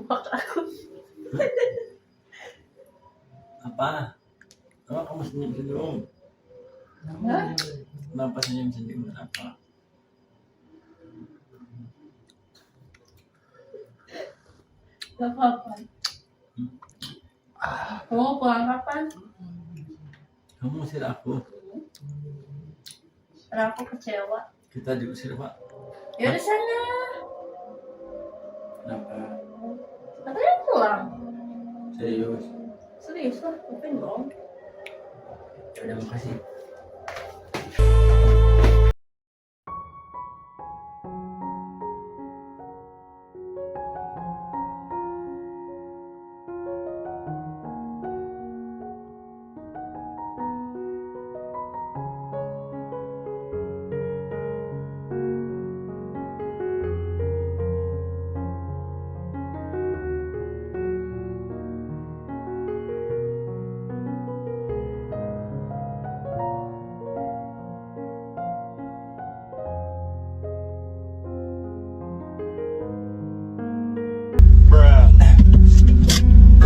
Sumpah aku. Apa? Kenapa kamu senyum-senyum? Hah? Kenapa senyum-senyum? Kenapa? Gak apa-apa. Kamu pulang kapan? Kamu usir aku. Karena aku kecewa. Kita diusir, Pak. Ya udah sana. Kenapa? Katanya pulang. Serius? Serius lah, ngapain bohong? Ya udah, makasih.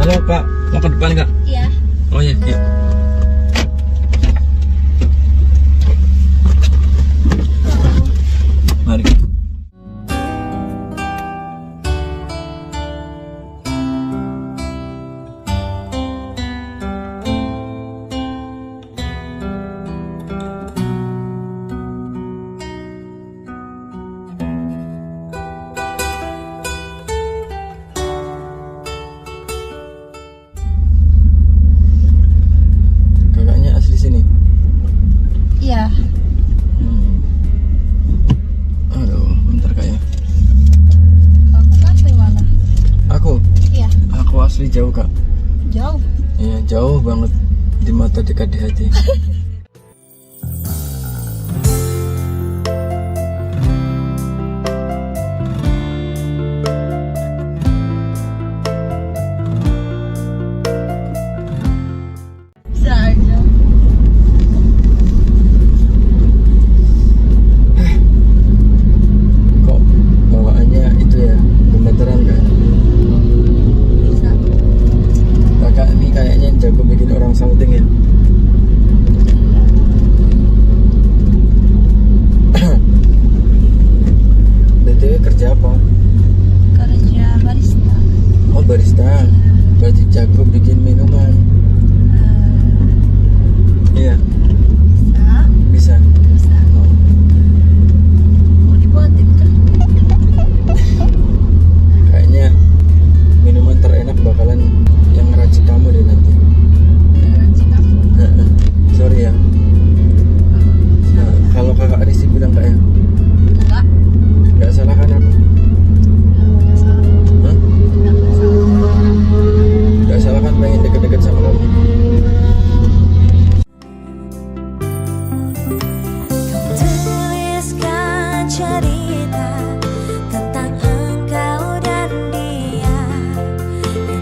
Halo Pak, mau ke depan nggak? Iya. Oh iya, yuk. Mari. Kakaknya asli sini. Iya. Aduh, bentar Kak ya. Kamu asli mana? Aku Iya. asli jauh Kak. Jauh. Iya, jauh banget di mata, dekat di hati. Bisa aja. Kok bawaannya itu ya, gemeteran Kak? Bisa. Kakak ini kayaknya jago bikin orang salting ya. BTW kerja apa? Kerja barista. Oh barista. Berarti jago bikin minuman. Iya, Bisa. bisa. Bisa. Oh. Mau dibuatin kan? Kayaknya minuman terenak bakalan yang ngeracik kamu deh nanti. Ngeracik aku. Sorry ya. Nah, kalau kakak Rizky bilang Kak ya, Enggak. nggak salah kan aku? Enggak salah. Hah? Enggak salah. Nggak salah kan pengen deket-deket sama kamu? Tuliskan cerita tentang engkau dan dia yang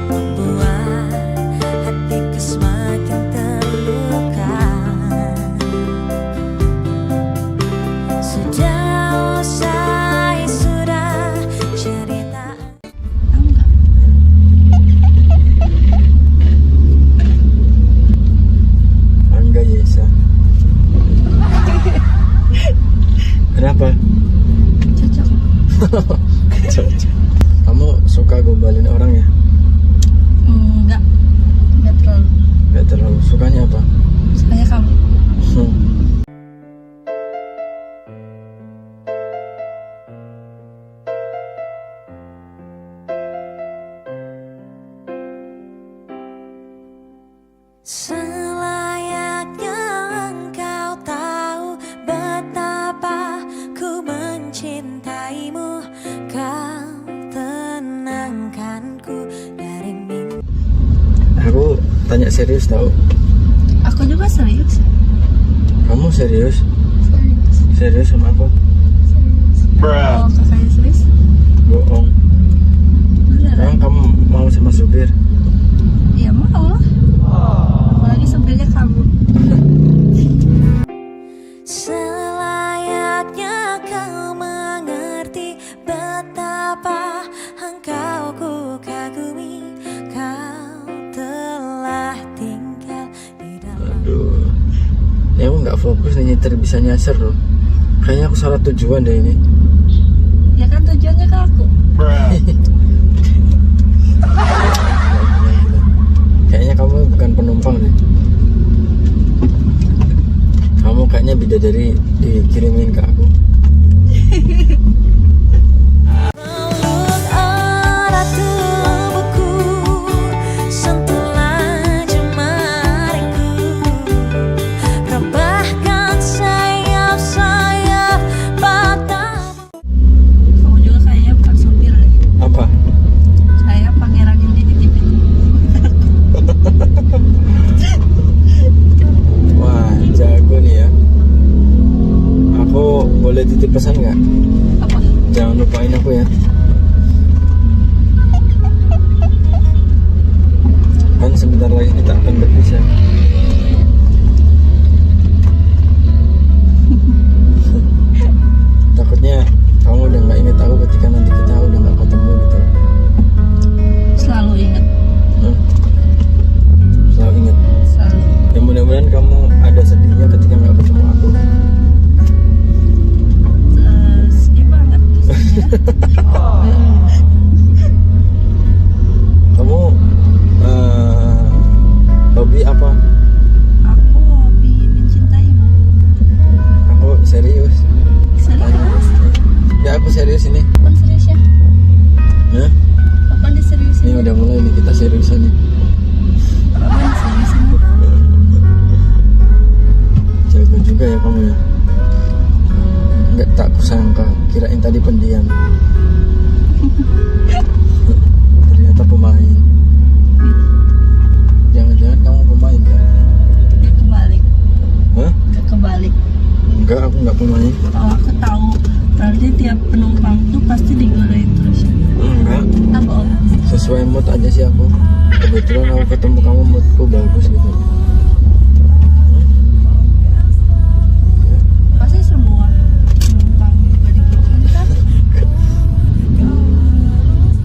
membuat hatiku semakin terluka. Sudah usai sudah cerita. Enggak. Angga Yesa. Kenapa? Cocok. Cocok. Kamu suka gombalin orang ya? Enggak. Enggak terlalu. Gak terlalu. Sukanya apa? Sukanya kamu. Selayaknya engkau tahu betapa ku mencintaimu. Kau tenangkanku dari mimpi. Aku tanya serius tau. Aku juga serius. Kamu serius? Serius. Serius sama aku? Kalau kakaknya serius? Bohong. Beneran? Emang kamu mau sama supir? Ya mau lah. Apalagi supirnya kamu. Selayaknya kau mengerti betapa engkau ku kagumi. Ini aku nggak fokus nih nyetir, bisa nyasar loh. Kayaknya aku salah tujuan deh ini. Ya kan tujuannya ke aku. Kayaknya kamu bukan penumpang deh. Kamu kayaknya bidadari dikirimin ke aku. Peluk erat tubuhku, sentuhlah jemariku, rebahkan sayap-sayap matamu. Kamu juga kayaknya bukan sopir deh. Apa? Saya pangeran yang dititipin. Wah, jago nih ya. Aku boleh titip pesan nggak? Apa? Jangan lupain aku ya. Kan sebentar lagi kita akan berpisah. Takutnya kamu udah nggak inget aku ketika nanti kita udah nggak ketemu gitu. Selalu ingat. Selalu inget. Selalu. Ya mudah-mudahan kamu ada sedihnya ketika nggak ketemu aku. Sedih banget. Kamu hobi apa? Aku hobi mencintaimu. Aku serius. Serius? Ya aku serius ini. Kapan serius ya? Hah? Kapan diseriusin? Ini udah mulai nih kita seriusan nih. Kapan diseriusin? Jago juga ya kamu ya. Nggak tak kusangka, kirain tadi pendiam. Ternyata pemain. Jangan-jangan kamu pemain kan? Ya kebalik. Hah? Kebalik. Enggak, aku nggak pemain. Kalau aku tahu, berarti tiap penumpang tuh pasti digodain terus ya. Enggak, Apa om? sesuai mood aja sih aku. Kebetulan aku ketemu kamu moodku bagus gitu. Pasti semua penumpang juga digituin kan?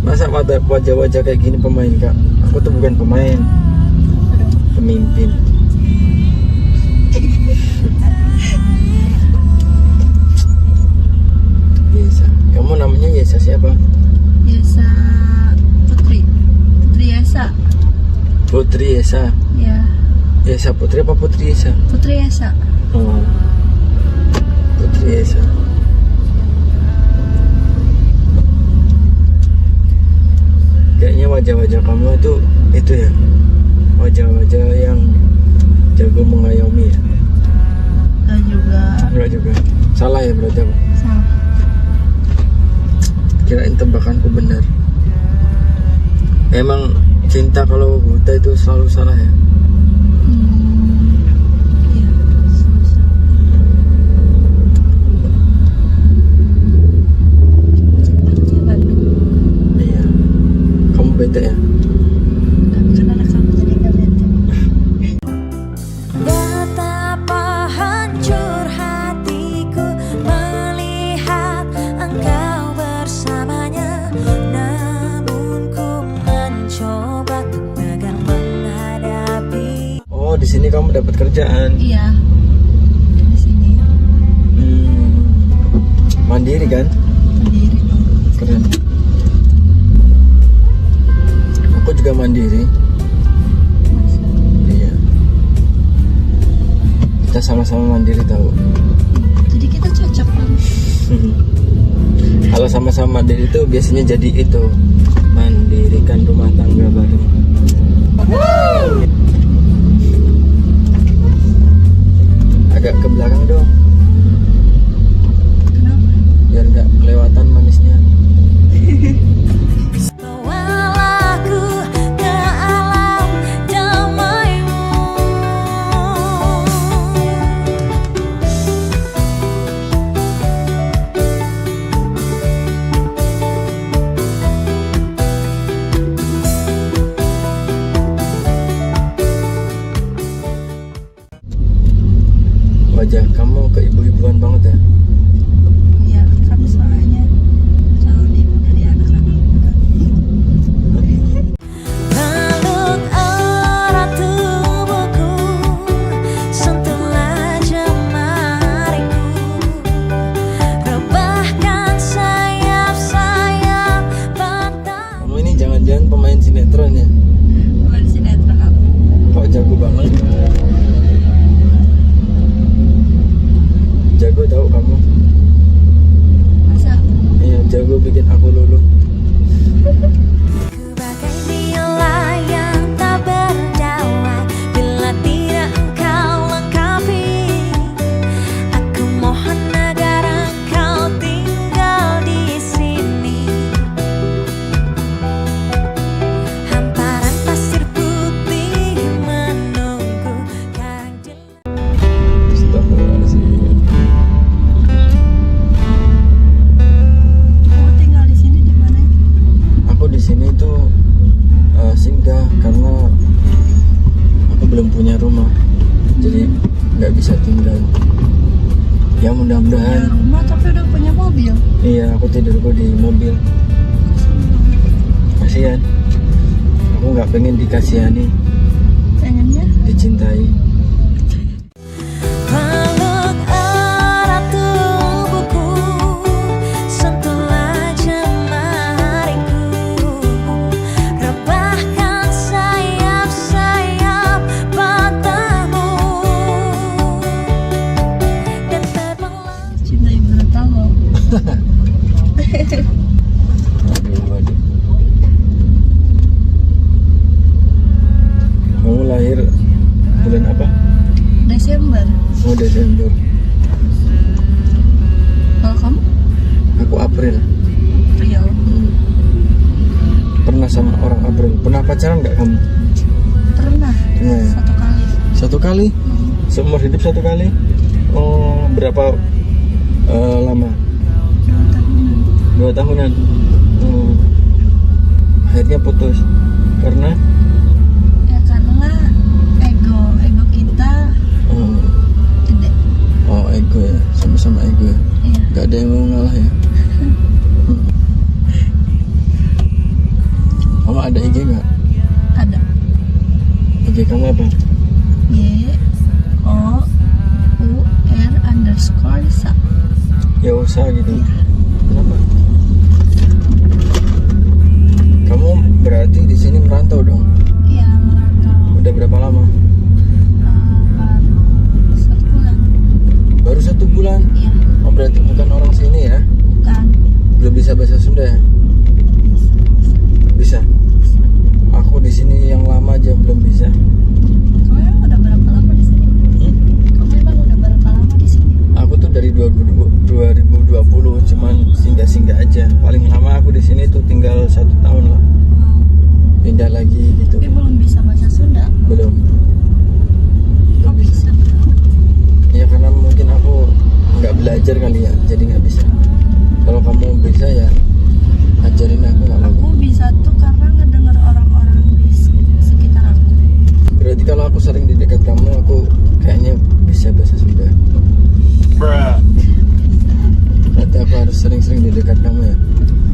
Masa wajah-wajah kayak gini pemain kak? Aku tuh bukan pemain, pemimpin. Yesa, kamu namanya Yesa siapa? Yesa Putri. Putri Yesa. Putri Yesa. Ya, Yesa Putri apa Putri Yesa? Putri Yesa. Oh, Putri Yesa. Kayaknya wajah-wajah kamu itu ya, wajah-wajah yang jago mengayomi ya. Dan juga Enggak juga. Salah ya berarti aku. salah. Kirain tebakanku benar. Emang cinta kalau buta itu selalu salah ya. Iya, susah. Cepatnya Bandung. Iya. Kamu bete ya? Kan ada kamu jadi gak bete. Betapa hancur hatiku melihat engkau bersamanya, namun ku mencoba tegar menghadapi. Oh, di sini kamu dapat kerjaan. Iya. Di sini Mandiri kan? sendiri dong. Keren. Aku juga mandiri. Masa. Iya. Kita sama-sama mandiri tahu. Jadi kita cocok dong. Kalau sama-sama mandiri itu biasanya jadi itu, mandirikan rumah tangga bareng. Agak ke belakang dong, Kenapa? biar nggak kelewatan manisnya. Bawalah ku ke alam damaimu. Wajah kamu keibu-ibuan banget ya. Iya, kan soalnya jago bikin aku luluh. Ku bagai biola yang tak berdaulat bila tidak engkau lengkapi. Aku mohon agar engkau tinggal di sini. Hamparan pasir putih menunggu karang jelas. Astagfirullahaladzim. Kamu tinggal di sini di mana? Aku di sini tuh singgah karena aku belum punya rumah, jadi nggak bisa tinggal. Ya Punya mudah-mudahan. rumah tapi udah punya mobil. Iya, aku tidur gua di mobil. Kasihan. Aku nggak pengen dikasihani, Pengennya dicintai. Peluk erat tubuhku, sentuhlah jemariku, rebahkan sayap-sayap patahmu, dan terbanglah. cinta ibu tahu. Waduh. Kamu lahir bulan apa? Desember. Oh, Desember. Kalau kamu? Aku April. April. Pernah sama orang April. Pernah pacaran nggak kamu? Pernah. Pernah ya? 1 kali. Satu kali? Seumur hidup 1 kali? Oh, berapa lama? 2 tahunan. 2 tahunan. Akhirnya putus karena Ya karena ego kita gede. oh ego ya, sama-sama ego ya. Iya. Gak ada yang mau ngalah ya. Kamu ada IG nggak? Ada. IG kamu apa? YOUR_sa. Ya usah gitu. Iya. Kenapa? Kamu berarti di sini merantau dong? Iya, merantau. Udah berapa lama? Baru 1 bulan. Baru 1 bulan? Iya. Oh, berarti bukan orang sini ya? Bukan. Belum bisa bahasa Sunda ya? Bisa. Aku di sini yang lama aja belum bisa. Kamu emang udah berapa lama di sini? Kamu emang udah berapa lama di sini? Aku tuh dari 2020, cuman singgah-singgah aja. Paling lama aku di sini tuh tinggal 1 tahun lah. Pindah lagi gitu. Tapi belum bisa bahasa Sunda. Belum. Kok bisa? Ya karena mungkin aku nggak belajar kali ya, jadi nggak bisa. Kalau kamu bisa ya ajarin aku nggak apa-apa. Aku bisa tuh karena ngedenger orang-orang di sekitar aku. Berarti kalau aku sering di dekat kamu, aku kayaknya bisa bahasa Sunda. Berarti aku harus sering-sering di dekat kamu ya.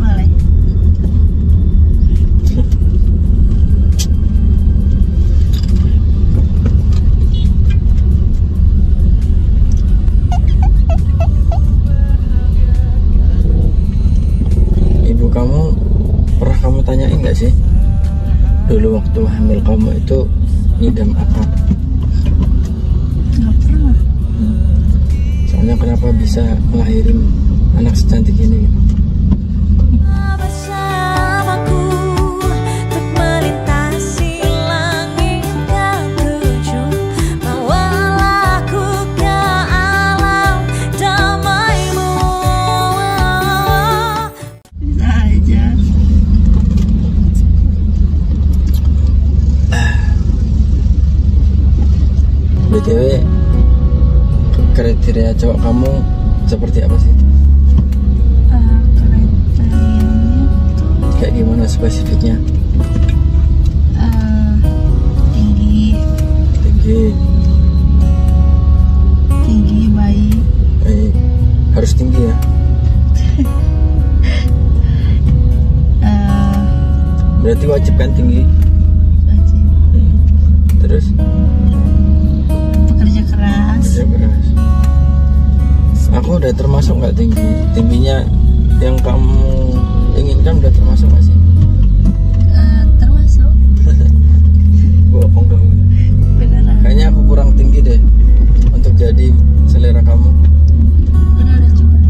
Boleh. Ibu kamu pernah kamu tanyain nggak sih? Dulu waktu hamil kamu itu ngidam apa? Nggak pernah. Soalnya kenapa bisa melahirin anak secantik ini? Bersamaku untuk melintasi langit ketujuh, bawalah aku ke alam damaimu. Bisa aja. BTW, kriteria cowok kamu seperti apa sih? Kriterianya tuh Kayak gimana spesifiknya? tinggi, Tinggi, baik. harus tinggi ya? Berarti wajib kan tinggi? Wajib. Terus? Pekerja keras. Kerja keras. Aku udah termasuk nggak tinggi? Tingginya yang kamu inginkan udah termasuk nggak sih? Termasuk. Bohong dong. Beneran. Kayaknya aku kurang tinggi deh untuk jadi selera kamu. Udah cukup.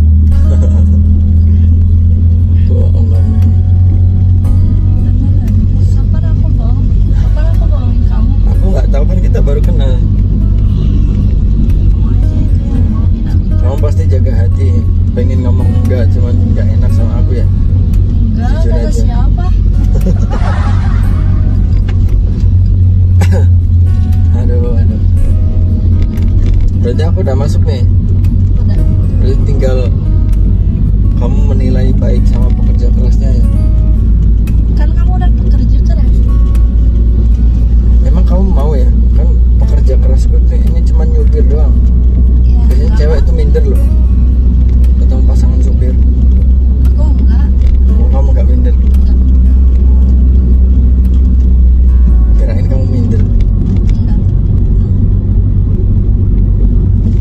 baik sama pekerja kerasnya ya. Kan kamu udah bekerja keras. Emang kamu mau ya? Kan pekerja keras gue kayaknya cuma nyupir doang. Ya, Biasanya cewek itu minder loh ketemu pasangan supir. aku enggak. Oh, kamu gak minder? Kirain kamu minder. Enggak.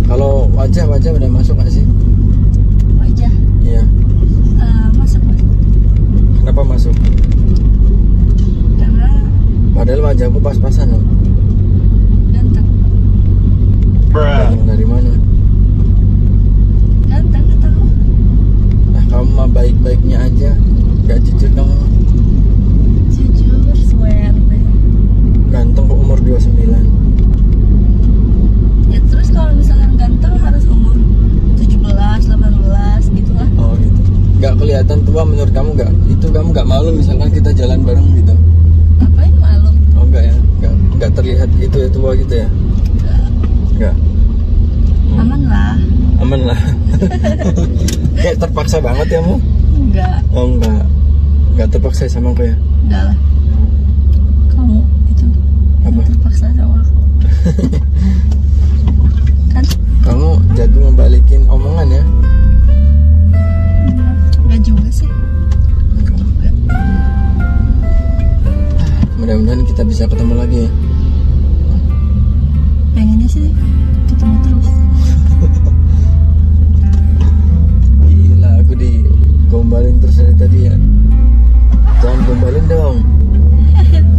Kalau wajah udah masuk gak sih? Wajah Iya. masuk Mas. Kenapa masuk? Karena Padahal wajahku pas-pasan loh. ganteng. Ganteng dari mana? Ganteng kataku. Nah kamu mah baik-baiknya aja, gak jujur kamu. Jujur, swear deh. Ganteng kok umur 29. Ya terus kalau misalkan ganteng harus umur 17, 18 gitu lah. Oh gitu. Gak kelihatan tua menurut kamu gak? Itu kamu gak malu misalkan kita jalan bareng gitu? Ngapain malu? Oh enggak ya? Gak terlihat itu ya tua gitu ya? Enggak. Aman lah. Aman lah. Kayak terpaksa banget ya mu? Enggak, Oh enggak. Enggak terpaksa sama aku ya? enggak lah. Kamu itu Apa? terpaksa sama aku. Kan Kamu jago ngebalikin omongan ya? enggak juga sih. Enggak. Mudah-mudahan kita bisa ketemu lagi ya. Pengennya sih ketemu terus. Gila aku digombalin terus dari tadi ya. Jangan gombalin dong.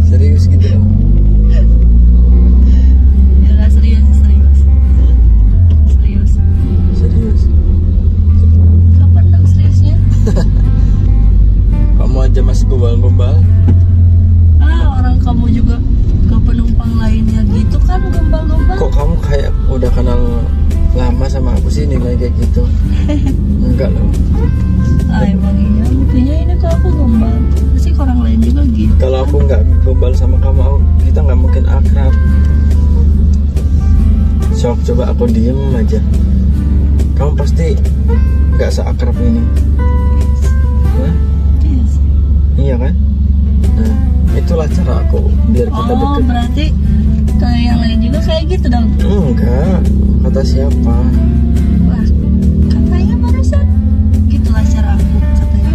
Serius gitu loh. Ya lah, serius. Serius. Kapan dong seriusnya? Kamu aja masih gombal-gombal. Orang kamu juga ke penumpang lainnya gitu kan gombal-gombal. Kok kamu kayak udah kenal lama sama aku sih nilai kayak gitu? Enggak loh. Emang iya, buktinya ini kok aku gombal. Pasti ke orang lain juga gitu. Kalau aku nggak gombal sama kamu, kita nggak mungkin akrab. Sok, coba aku diem aja. Kamu pasti nggak seakrab ini. Hah? Iya sih. Iya kan? Nah, itulah cara aku biar kita Oh, deket. berarti ke yang lain juga kayak gitu dong. Enggak, kata siapa? Wah, katanya barusan gitulah cara aku katanya.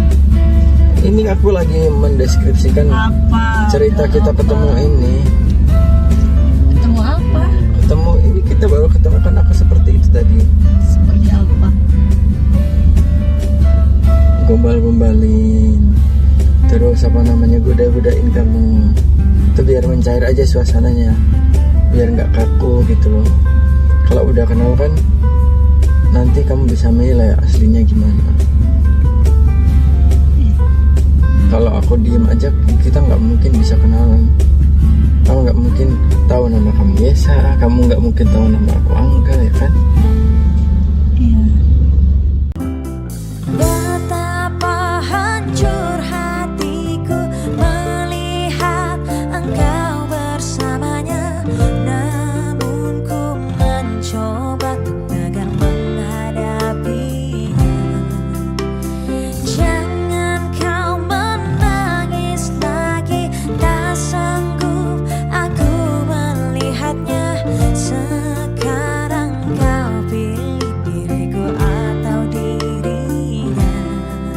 Ini aku lagi mendeskripsikan Apa? cerita kita Apa? ketemu ini. Ketemu apa? Ketemu ini kita baru ketemu kan aku seperti itu tadi. Seperti apa? Gombal-gombalin. Terus apa namanya, goda-godain kamu. Itu biar mencair aja suasananya, biar nggak kaku gitu loh. Kalau udah kenal kan nanti kamu bisa menilai aslinya gimana. Kalau aku diem aja kita nggak mungkin bisa kenalan. Kamu nggak mungkin tahu nama kamu Yesa, kamu nggak mungkin tahu nama aku Angga ya kan.